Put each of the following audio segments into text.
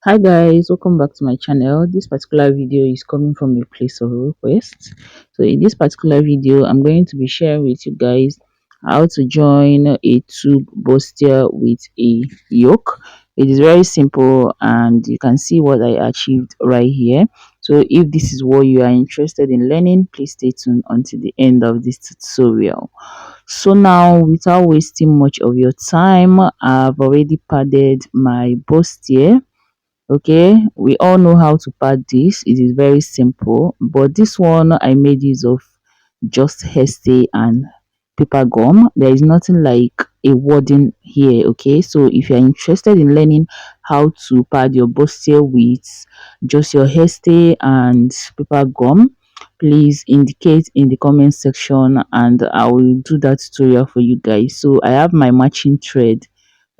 Hi guys, welcome back to my channel. This particular video is coming from a place of request. So in this particular video, I'm going to be sharing with you guys how to join a tube bustier with a yoke. It is very simple and you can see what I achieved right here. So if this is what you are interested in learning, please stay tuned until the end of this tutorial. So now, without wasting much of your time, I've already padded my bustier. Okay, we all know how to pad this. It is very simple, but this one I made use of just hairstay and paper gum. There is nothing like a wording here. Okay, so if you're interested in learning how to pad your bustier with just your hairstay and paper gum, please indicate in the comment section and I will do that tutorial for you guys. So I have my matching thread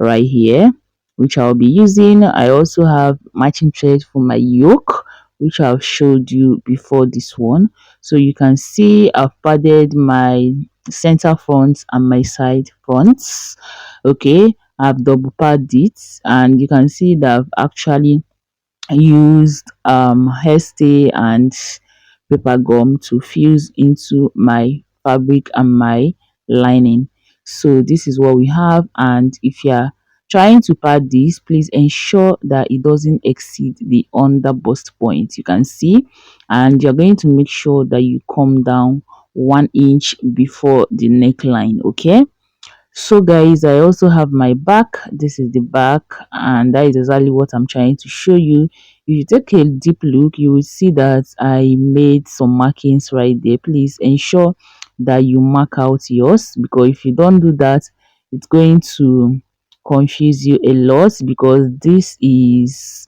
right here, which I'll be using. I also have matching thread for my yoke, which I've showed you before this one. So you can see I've padded my center front and my side fronts. Okay, I've double padded it, and you can see that I've actually used hairstay and paper gum to fuse into my fabric and my lining. So this is what we have, and if you're trying to pad this, please ensure that it doesn't exceed the under bust point. You can see, and you're going to make sure that you come down 1 inch before the neckline. Okay, so guys, I also have my back. This is the back, and that is exactly what I'm trying to show you. If you take a deep look, you will see that I made some markings right there. Please ensure that you mark out yours, because if you don't do that, it's going to confuse you a lot, because this is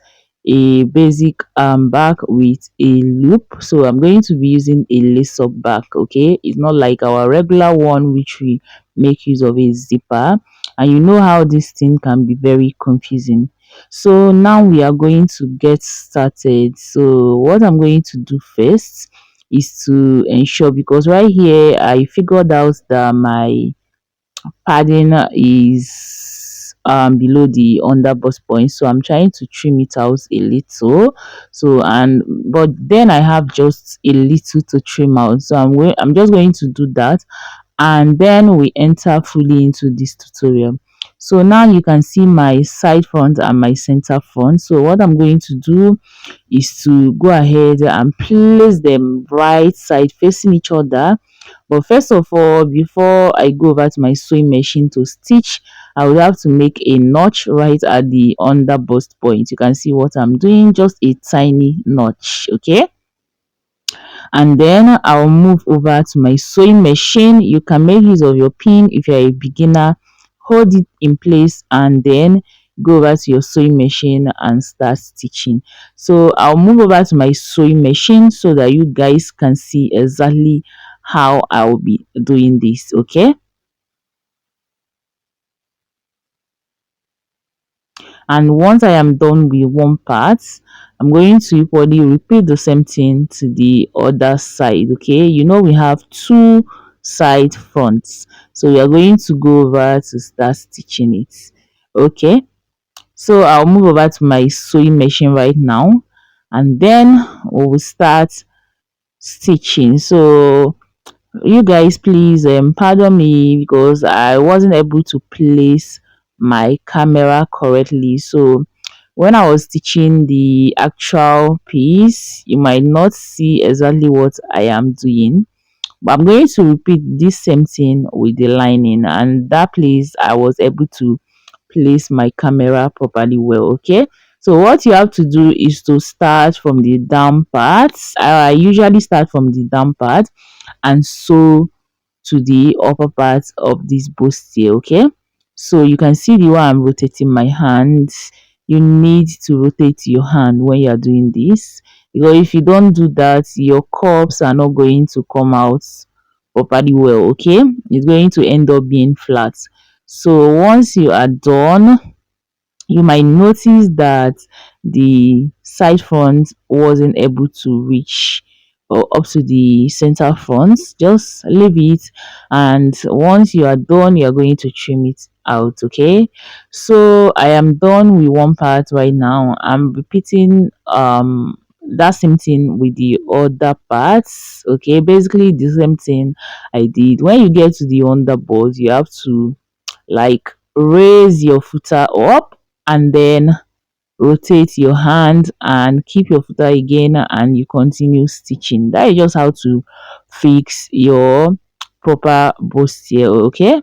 a basic back with a loop. So I'm going to be using a lace up back. Okay, it's not like our regular one which we make use of a zipper, and you know how this thing can be very confusing. So now we are going to get started. So what I'm going to do first is to ensure, because right here I figured out that my padding is below the under bust point, so I'm trying to trim it out a little. So, and but then I have just a little to trim out, so I'm just going to do that, and then we enter fully into this tutorial. So now you can see my side front and my center front. So what I'm going to do is to go ahead and place them right side facing each other. But first of all, before I go over to my sewing machine to stitch, I will have to make a notch right at the under bust point. You can see what I'm doing, just a tiny notch. Okay, and then I'll move over to my sewing machine. You can make use of your pin if you're a beginner. Hold it in place and then go over to your sewing machine and start stitching. So I'll move over to my sewing machine so that you guys can see exactly how I'll be doing this. Okay, and once I am done with one part, I'm going to equally repeat the same thing to the other side. Okay, you know we have two side fronts, so we are going to go over to start stitching it. Okay, so I'll move over to my sewing machine right now, and then we will start stitching. So you guys, please pardon me because I wasn't able to place my camera correctly. So when I was stitching the actual piece, you might not see exactly what I am doing, but I'm going to repeat this same thing with the lining, and that place I was able to place my camera properly well. Okay, so what you have to do is to start from the down parts. I usually start from the down part and sew to the upper part of this bustier. Okay, so you can see the way I'm rotating my hands. You need to rotate your hand when you are doing this, because if you don't do that, your curves are not going to come out properly well. Okay, it's going to end up being flat. So once you are done, you might notice that the side front wasn't able to reach. or up to the center front. Just leave it, and once you are done, you are going to trim it out. Okay, so I am done with one part. Right now I'm repeating that same thing with the other parts. Okay, basically the same thing I did. When you get to the underboard, you have to like raise your footer up, and then rotate your hand and keep your footer again, and you continue stitching. That is just how to fix your proper bustier. Okay,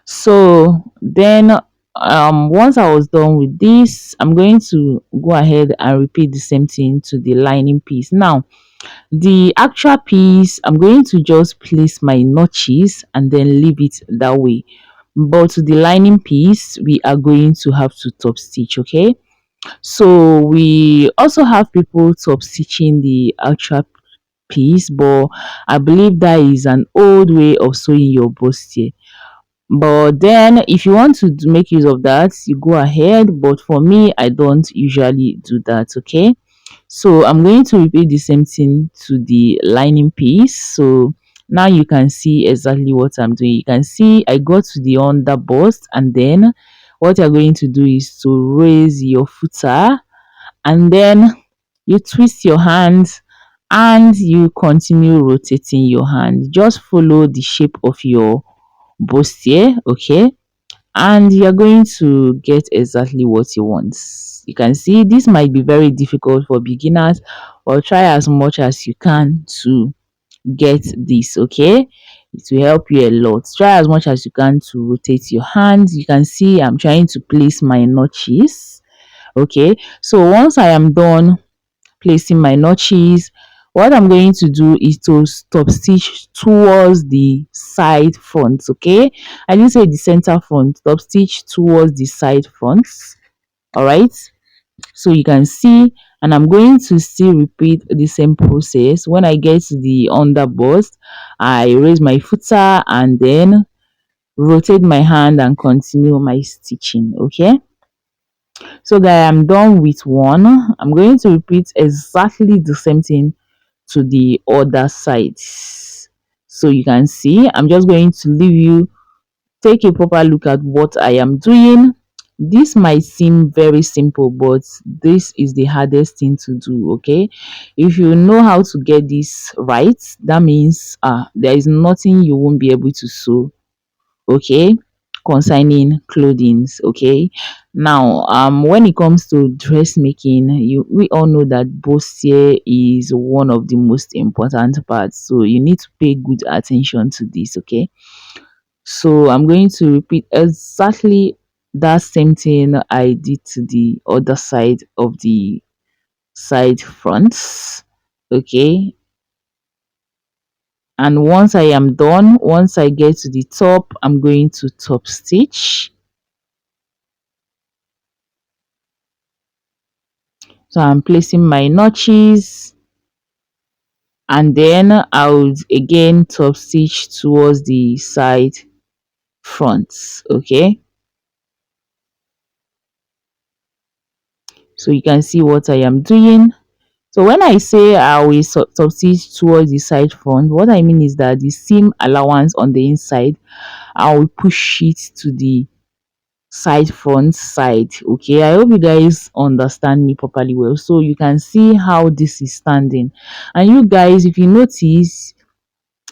so then once I was done with this, I'm going to go ahead and repeat the same thing to the lining piece. Now the actual piece, I'm going to just place my notches and then leave it that way, but to the lining piece we are going to have to top stitch. Okay, so we also have people top stitching the actual piece, but I believe that is an old way of sewing your bustier. But then if you want to make use of that, you go ahead, but for me I don't usually do that. Okay, so I'm going to repeat the same thing to the lining piece. So now you can see exactly what I'm doing. You can see I got to the under bust, and then what you're going to do is to raise your footer, and then you twist your hand and you continue rotating your hand. Just follow the shape of your bustier. Okay, and you're going to get exactly what you want. You can see this might be very difficult for beginners, but try as much as you can to get this. Okay, it will help you a lot. Try as much as you can to rotate your hands. You can see I'm trying to place my notches. Okay, so once I am done placing my notches, what I'm going to do is to stop stitch towards the side front. Okay, I didn't say the center front, stop stitch towards the side fronts. All right, so you can see, and I'm going to still repeat the same process. When I get to the under bust, I raise my footer and then rotate my hand and continue my stitching. Okay, so guys, I'm done with one. I'm going to repeat exactly the same thing to the other side. So you can see I'm just going to leave you take a proper look at what I am doing. This might seem very simple, but this is the hardest thing to do. Okay, if you know how to get this right, that means there is nothing you won't be able to sew. Okay, concerning clothings. Okay, now when it comes to dressmaking, we all know that bustier is one of the most important parts, so you need to pay good attention to this. Okay, so I'm going to repeat exactly that same thing I did to the other side of the side fronts. Okay, and once I am done, once I get to the top, I'm going to top stitch. So I'm placing my notches, and then I would again top stitch towards the side fronts. Okay, so you can see what I am doing. So when I say I will top stitch towards the side front, what I mean is that the seam allowance on the inside, I will push it to the side front side. Okay, I hope you guys understand me properly well. So you can see how this is standing, and you guys, if you notice,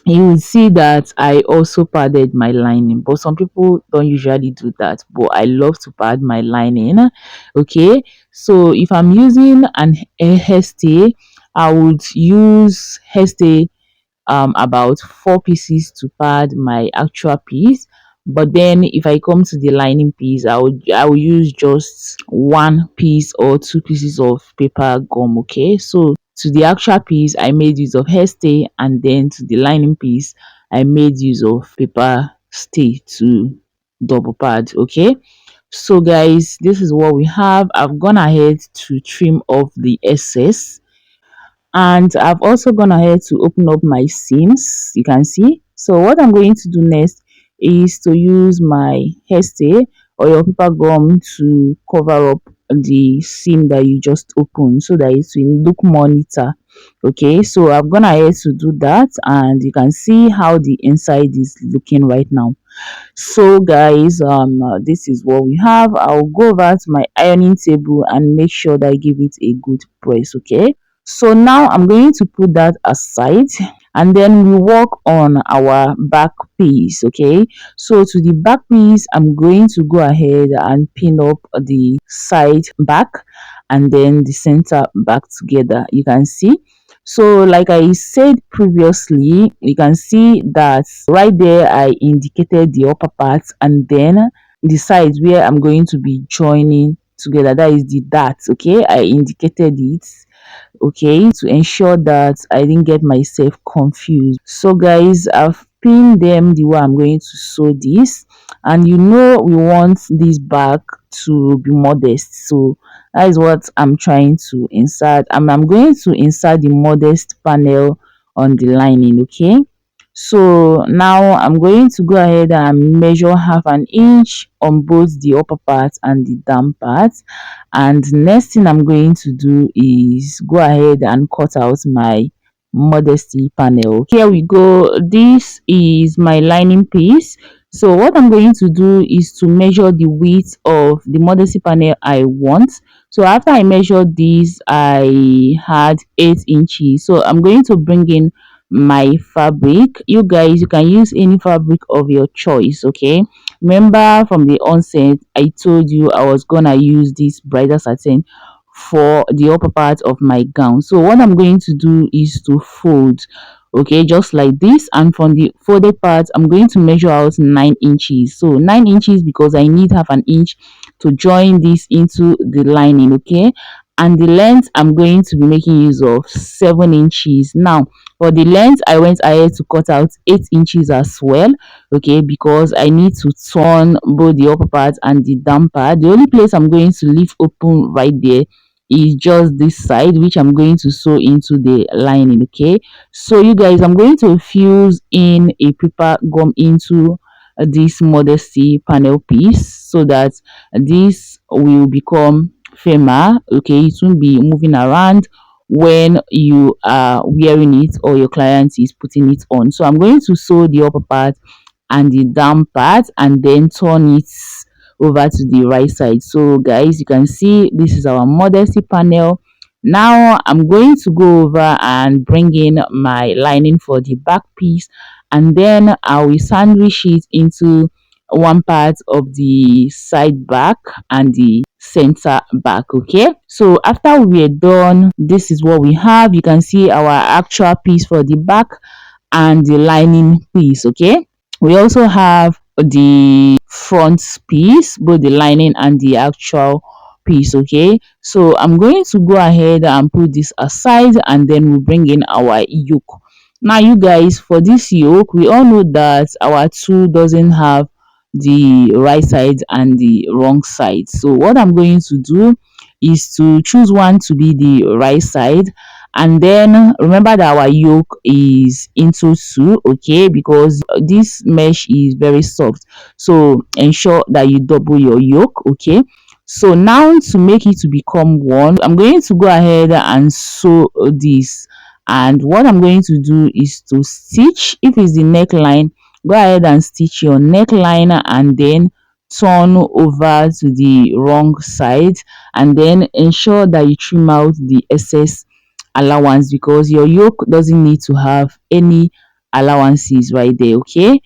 you will see that I also padded my lining, but some people don't usually do that, but I love to pad my lining. Okay, so if I'm using a hairstay, I would use hairstay about 4 pieces to pad my actual piece. But then if I come to the lining piece, I will use just 1 piece or 2 pieces of paper gum. Okay, so to the actual piece I made use of hairstay, and then to the lining piece I made use of paper stay to double pad. Okay, so guys, this is what we have. I've gone ahead to trim off the excess, and I've also gone ahead to open up my seams. You can see, so what I'm going to do next is to use my hairstay or your paper gum to cover up the seam that you just opened, so that it will look more neater. Okay, so I've gone ahead to do that, and you can see how the inside is looking right now. So guys, this is what we have. I'll go over to my ironing table and make sure that I give it a good press. Okay, so now I'm going to put that aside, and then we work on our back piece. Okay, so to the back piece, I'm going to go ahead and pin up the side back and then the center back together. You can see, so like I said previously, you can see that right there I indicated the upper part, and then the sides where I'm going to be joining together, that is the dart. Okay, I indicated it, okay, to ensure that I didn't get myself confused. So guys, I've pinned them the way I'm going to sew this, and you know we want this back to be modest, so that is what I'm trying to insert. I'm going to insert the modest panel on the lining. Okay, so now I'm going to go ahead and measure half an inch on both the upper part and the down part, and next thing I'm going to do is go ahead and cut out my modesty panel. Here we go, this is my lining piece. So what I'm going to do is to measure the width of the modesty panel I want. So after I measured this, I had 8 inches, so I'm going to bring in my fabric. You guys, you can use any fabric of your choice. Okay, remember from the onset I told you I was gonna use this bridal satin for the upper part of my gown. So what I'm going to do is to fold, okay, just like this, and from the folded part I'm going to measure out 9 inches. So 9 inches because I need half an inch to join this into the lining. Okay, and the length I'm going to be making use of 7 inches. Now for the length I went ahead to cut out 8 inches as well, okay, because I need to turn both the upper part and the down part. The only place I'm going to leave open right there is just this side, which I'm going to sew into the lining. Okay, so you guys, I'm going to fuse in a paper gum into this modesty panel piece, so that this will become firmer. Okay, it won't be moving around when you are wearing it or your client is putting it on. So I'm going to sew the upper part and the down part, and then turn it over to the right side. So guys, you can see this is our modesty panel. Now I'm going to go over and bring in my lining for the back piece, and then I will sandwich it into one part of the side back and the center back. Okay, so after we're done, this is what we have. You can see our actual piece for the back and the lining piece. Okay, we also have the front piece, both the lining and the actual piece. Okay, so I'm going to go ahead and put this aside, and then we'll bring in our yoke. Now you guys, for this yoke, we all know that our tool doesn't have the right side and the wrong side. So what I'm going to do is to choose one to be the right side, and then remember that our yoke is into two. Okay, because this mesh is very soft, so ensure that you double your yoke. Okay, so now to make it to become one, I'm going to go ahead and sew this, and what I'm going to do is to stitch. If it's the neckline, go ahead and stitch your neckline, and then turn over to the wrong side, and then ensure that you trim out the excess allowance, because your yoke doesn't need to have any allowances right there. Okay,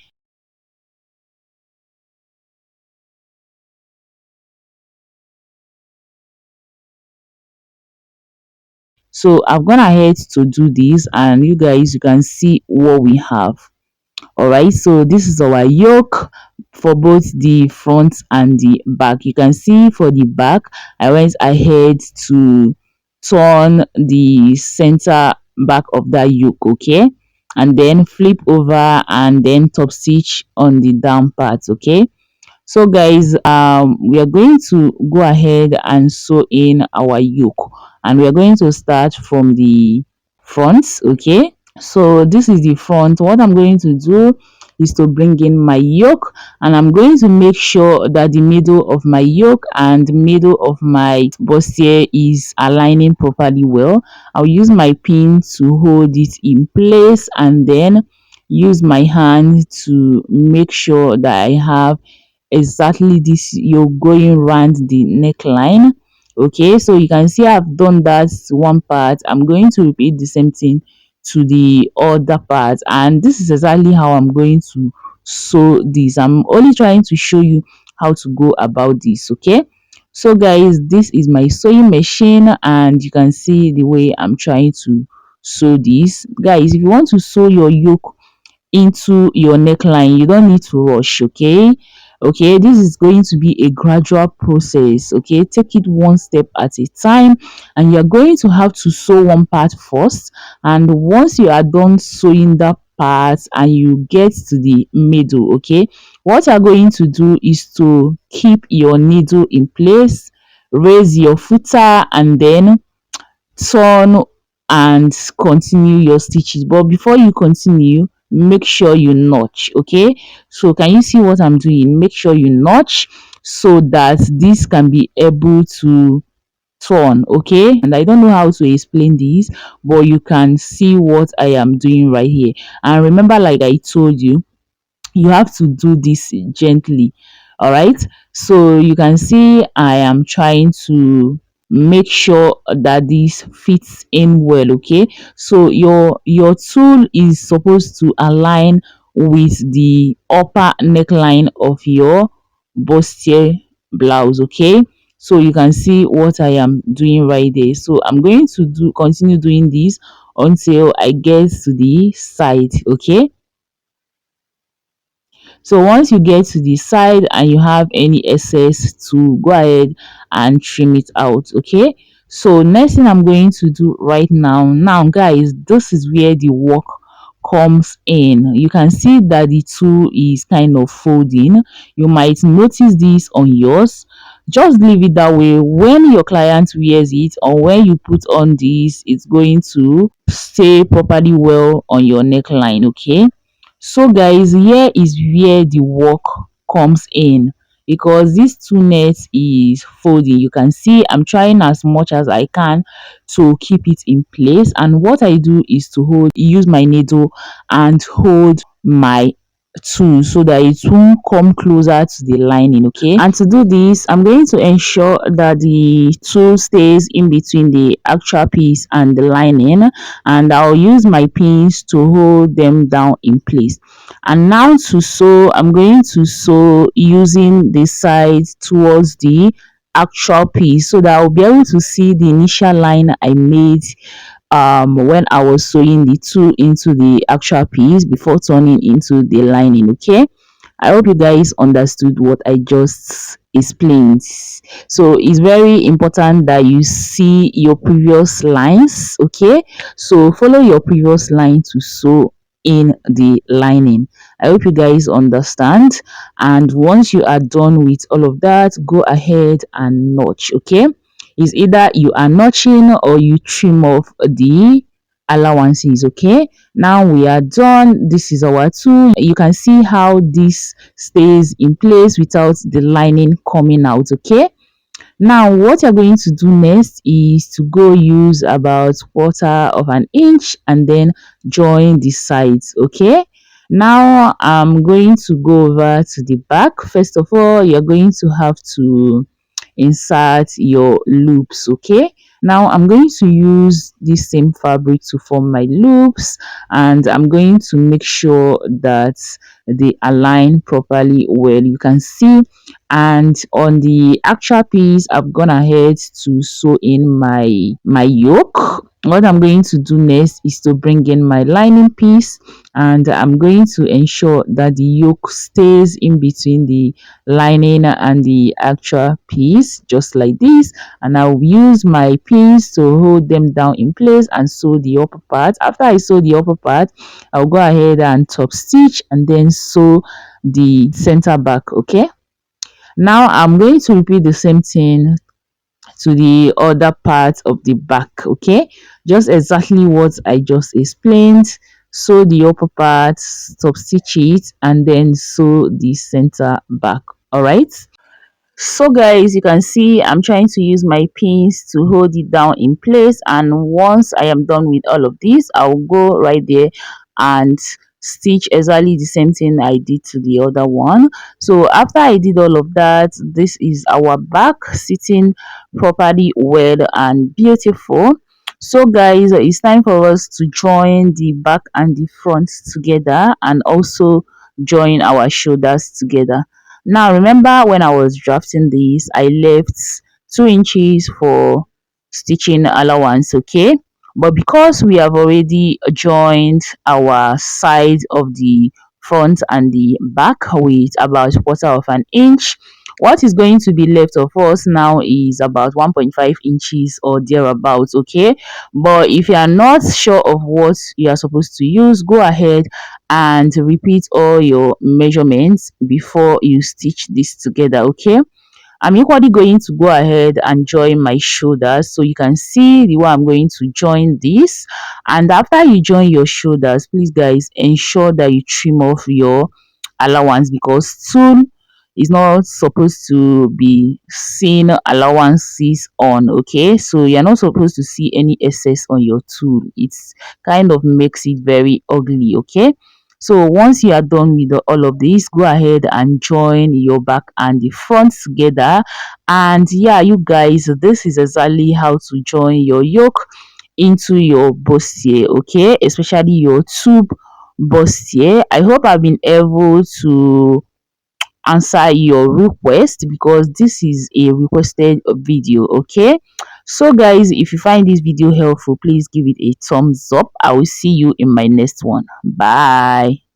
so I've gone ahead to do this, and you guys, you can see what we have. All right, so this is our yoke for both the front and the back. You can see for the back I went ahead to turn the center back of that yoke. Okay, and then flip over and then top stitch on the down part. Okay, so guys, we are going to go ahead and sew in our yoke, and we are going to start from the front. Okay, so this is the front. What I'm going to do is to bring in my yoke, and I'm going to make sure that the middle of my yoke and middle of my bustier is aligning properly well. I'll use my pin to hold it in place, and then use my hand to make sure that I have exactly this yoke going around the neckline. Okay, so you can see I've done that one part. I'm going to repeat the same thing to the other part, and this is exactly how I'm going to sew this. I'm only trying to show you how to go about this. Okay, so guys, this is my sewing machine, and you can see the way I'm trying to sew this. Guys, if you want to sew your yoke into your neckline, you don't need to rush. Okay, okay, this is going to be a gradual process. Okay, take it one step at a time, and you're going to have to sew one part first, and once you are done sewing that part and you get to the middle, okay, what you're going to do is to keep your needle in place, raise your footer, and then turn and continue your stitches. But before you continue, make sure you notch. Okay, so can you see what I'm doing? Make sure you notch so that this can be able to turn. Okay, and I don't know how to explain this, but you can see what I am doing right here. And remember, like I told you, you have to do this gently. All right, so you can see I am trying to make sure that this fits in well. Okay, so your tool is supposed to align with the upper neckline of your bustier blouse. Okay, so you can see what I am doing right there. So I'm going to continue doing this until I get to the side. Okay, so once you get to the side and you have any excess, to go ahead and trim it out. Okay, so next thing I'm going to do right now guys, this is where the work comes in. You can see that the tool is kind of folding. You might notice this on yours. Just leave it that way. When your client wears it, or when you put on this, it's going to stay properly well on your neckline. Okay, so guys, here is where the work comes in, because this two net is folding. You can see I'm trying as much as I can to keep it in place, and what I do is to use my needle and hold my tool so that it won't come closer to the lining. Okay, and to do this, I'm going to ensure that the tool stays in between the actual piece and the lining, and I'll use my pins to hold them down in place. And now to sew, I'm going to sew using the sides towards the actual piece so that I'll be able to see the initial line I made when I was sewing the two into the actual piece before turning into the lining. Okay, I hope you guys understood what I just explained. So it's very important that you see your previous lines. Okay, so follow your previous line to sew in the lining. I hope you guys understand, and once you are done with all of that, go ahead and notch. Okay, it's either you are notching or you trim off the allowances. Okay, now we are done. This is our tool. You can see how this stays in place without the lining coming out. Okay, now what you're going to do next is to go use about quarter of an inch and then join the sides. Okay, now I'm going to go over to the back. First of all, you're going to have to insert your loops. Okay, now I'm going to use this same fabric to form my loops, and I'm going to make sure that they align properly well. You can see, and on the actual piece I've gone ahead to sew in my yoke. What I'm going to do next is to bring in my lining piece, and I'm going to ensure that the yoke stays in between the lining and the actual piece, just like this, and I'll use my pins to hold them down in place and sew the upper part. After I sew the upper part, I'll go ahead and top stitch and then sew the center back. Okay, now I'm going to repeat the same thing to the other part of the back. Okay, just exactly what I just explained. sew the upper part, top stitch it, and then sew the center back. All right. So guys, you can see I'm trying to use my pins to hold it down in place, and once I am done with all of this, I'll go right there and stitch exactly the same thing I did to the other one. So after I did all of that, this is our back sitting properly well and beautiful. So guys, it's time for us to join the back and the front together, and also join our shoulders together. Now, remember when I was drafting this, I left 2 inches for stitching allowance, okay? But because we have already joined our side of the front and the back with about quarter of an inch, what is going to be left of us now is about 1.5 inches or thereabouts, okay? But if you are not sure of what you are supposed to use, go ahead and repeat all your measurements before you stitch this together, okay? I'm equally going to go ahead and join my shoulders, so you can see the way I'm going to join this. And after you join your shoulders, please guys, ensure that you trim off your allowance, because tool is not supposed to be seeing allowances on, okay? So you're not supposed to see any excess on your tool. It's kind of makes it very ugly, okay? So once you are done with all of this, go ahead and join your back and the front together. And yeah, you guys, this is exactly how to join your yoke into your bustier, okay? Especially your tube bustier. I hope I've been able to answer your request, because this is a requested video, okay? So guys, if you find this video helpful, please give it a thumbs up. I will see you in my next one. Bye.